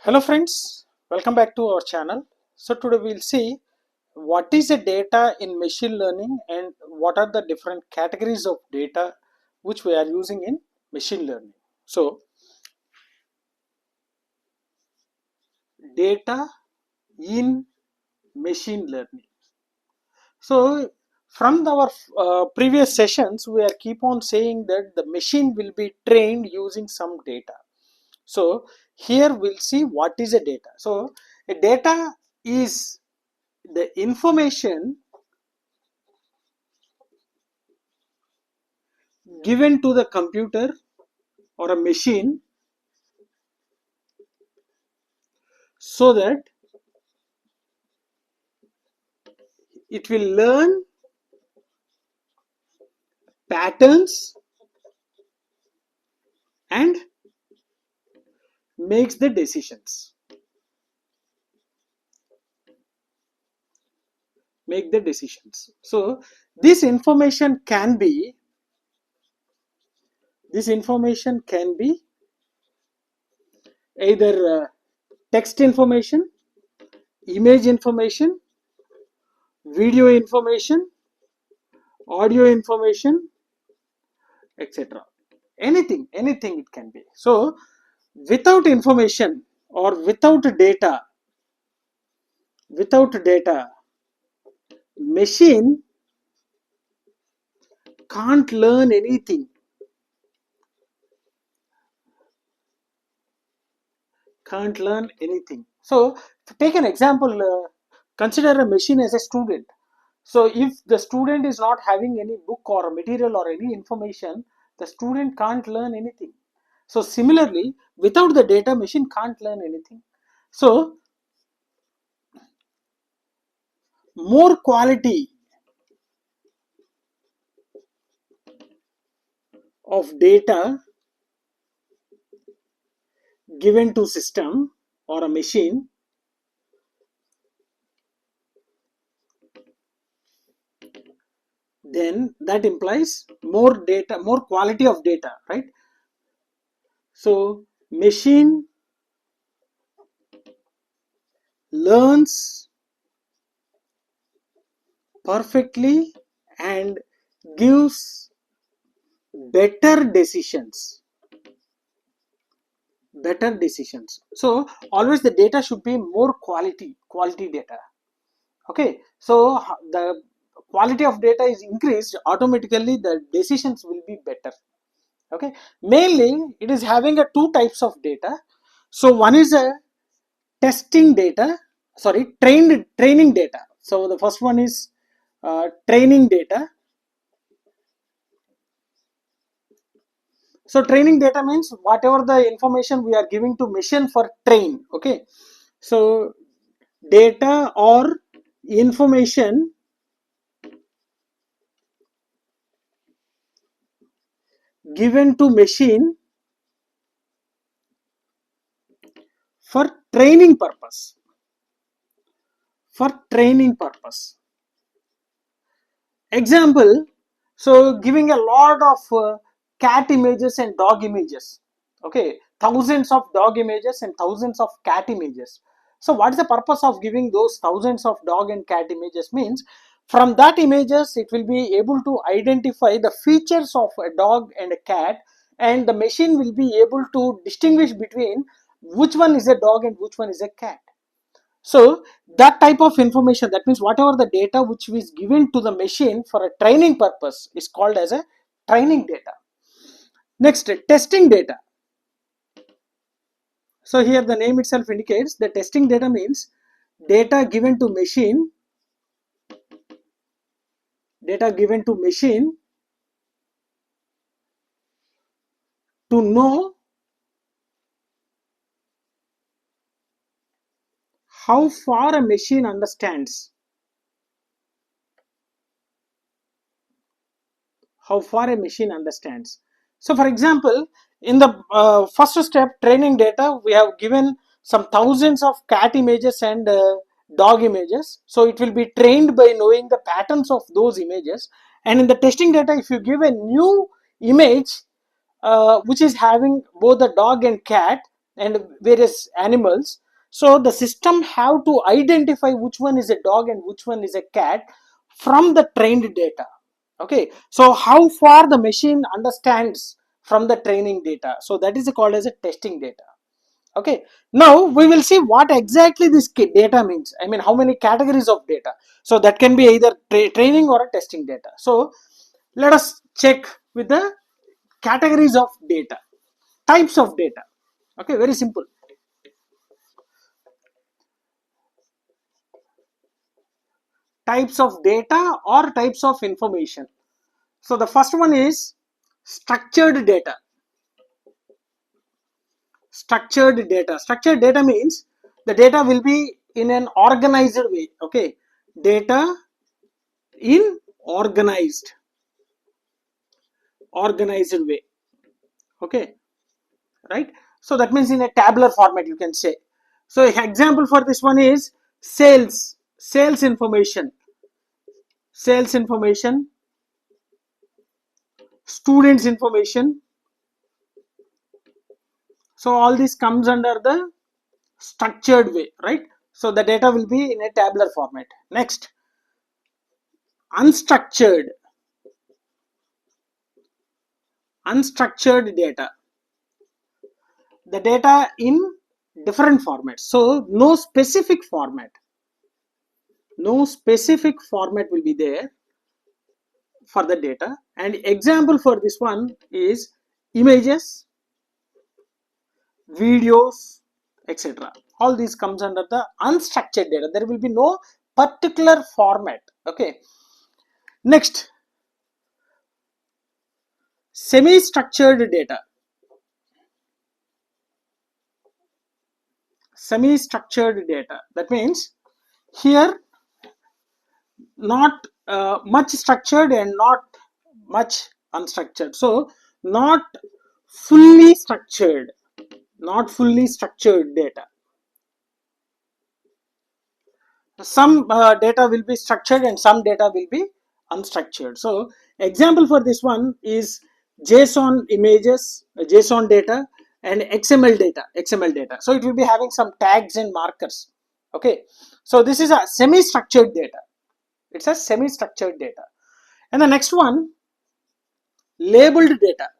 Hello friends, welcome back to our channel. So today we'll see what is the data in machine learning and what are the different categories of data which we are using in machine learning. So data in machine learning. So from our previous sessions we are keep on saying that the machine will be trained using some data. So here we'll see what is a data. So a data is the information given to the computer or a machine so that it will learn patterns and makes the decisions. So this information can be either text information, image information, video information, audio information, etc. Anything it can be. So without information or without data, machine can't learn anything. So take an example, consider a machine as a student. So if the student is not having any book or material or any information, the student can't learn anything. So similarly, without the data, machine can't learn anything. So more quality of data given to system or a machine, then that implies more data, more quality of data, right? So machine learns perfectly and gives better decisions. So always the data should be more quality data. Okay, so the quality of data is increased, automatically the decisions will be better. Okay, mainly it is having a two types of data. So one is a testing data, training data. So the first one is training data. So training data means whatever the information we are giving to machine for train. Okay, so data or information given to machine for training purpose. Example, so giving a lot of cat images and dog images. Okay, thousands of dog images and thousands of cat images. So what is the purpose of giving those thousands of dog and cat images? Means from that images it will be able to identify the features of a dog and a cat, and the machine will be able to distinguish between which one is a dog and which one is a cat. So that type of information, that means whatever the data which is given to the machine for a training purpose is called as a training data. Next, testing data. So here the name itself indicates the testing data means data given to machine to know how far a machine understands. So for example, in the first step, training data, we have given some thousands of cat images and dog images. So it will be trained by knowing the patterns of those images. And in the testing data, if you give a new image which is having both the dog and cat, and various animals. So the system have to identify which one is a dog and which one is a cat from the trained data. Okay, so how far the machine understands from the training data, so that is called as a testing data. Okay, now we will see what exactly this data means. I mean, how many categories of data. So that can be either training or a testing data. So let us check with the categories of data, types of data. Okay, very simple. Types of data or types of information. So the first one is structured data. Structured data. Structured data means the data will be in an organized way. Okay, data in organized way. Okay, right. So that means in a tabular format, you can say. So example for this one is sales information, students information. So all this comes under the structured way, right? So the data will be in a tabular format. Next, unstructured data. The data in different formats. So no specific format will be there for the data. And example for this one is images, videos, etc. All these comes under the unstructured data. There will be no particular format. Okay, next, semi-structured data. Semi-structured data, that means here not much structured and not much unstructured. So not fully structured data. Some data will be structured and some data will be unstructured. So example for this one is JSON images, JSON data, and XML data. So it will be having some tags and markers. Okay, so this is a semi-structured data. It's a semi-structured data. And the next one, labeled data.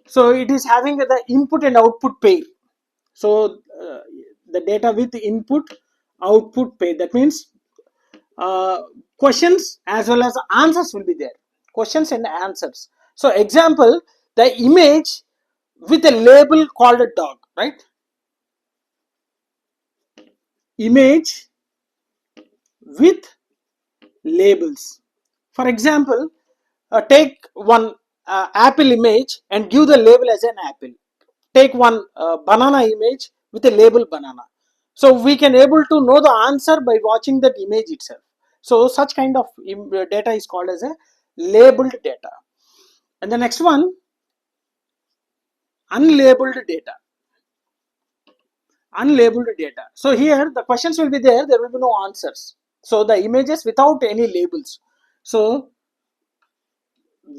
So it is having the input and output pair. So the data with input output pair, that means questions as well as answers will be there. Questions and answers. So example, the image with a label called a dog, right? Image with labels. For example, take one apple image and give the label as an apple. Take one banana image with a label banana. So we can able to know the answer by watching that image itself. So such kind of data is called as a labeled data. And the next one, unlabeled data. So here the questions will be there will be no answers. So the images without any labels. So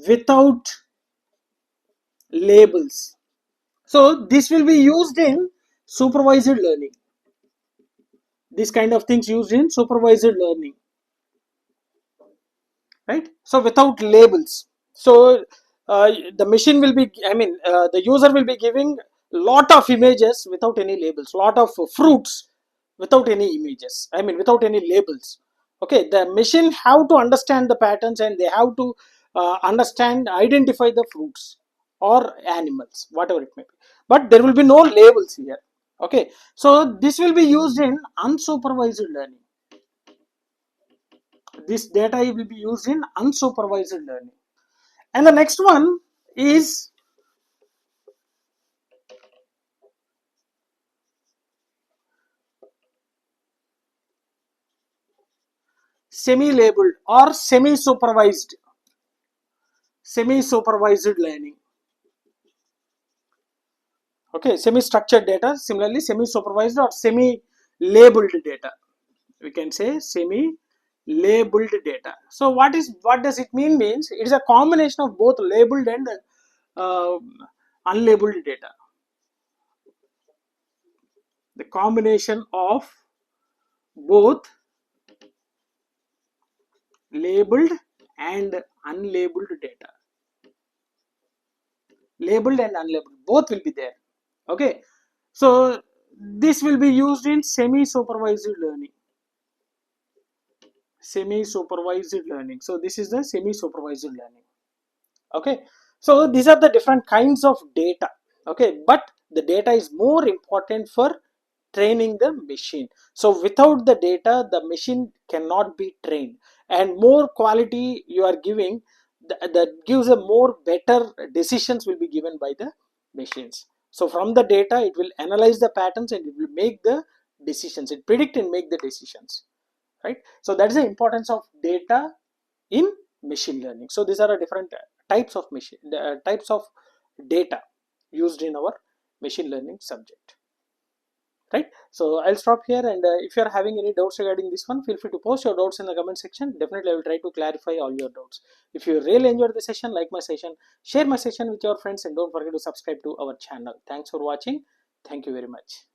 without labels. So this will be used in supervised learning. This kind of things used in supervised learning, right? So without labels. So the machine will be, the user will be giving lot of images without any labels, lot of fruits without any images, without any labels. Okay, the machine have to understand the patterns and they have to identify the fruits or animals, whatever it may be, but there will be no labels here. Okay, so this will be used in unsupervised learning. This data will be used in unsupervised learning. And the next one is semi-labeled or semi-supervised learning. Okay, semi-structured data, similarly semi-supervised or semi-labeled data. We can say semi-labeled data. So what does it mean? Means it is a combination of both labeled and unlabeled data. The combination of both labeled and unlabeled data. Labeled and unlabeled, both will be there. Okay, so this will be used in semi-supervised learning. Semi-supervised learning. So this is the semi-supervised learning. Okay, so these are the different kinds of data. Okay, but the data is more important for training the machine. So without the data, the machine cannot be trained, and more quality you are giving, that gives a more better decisions will be given by the machines. So from the data, it will analyze the patterns and it will make the decisions. It predict and make the decisions, right? So that is the importance of data in machine learning. So these are different types of types of data used in our machine learning subject, right? So I'll stop here, and if you're having any doubts regarding this one, feel free to post your doubts in the comment section. Definitely I will try to clarify all your doubts. If you really enjoyed the session, like my session, share my session with your friends, and don't forget to subscribe to our channel. Thanks for watching. Thank you very much.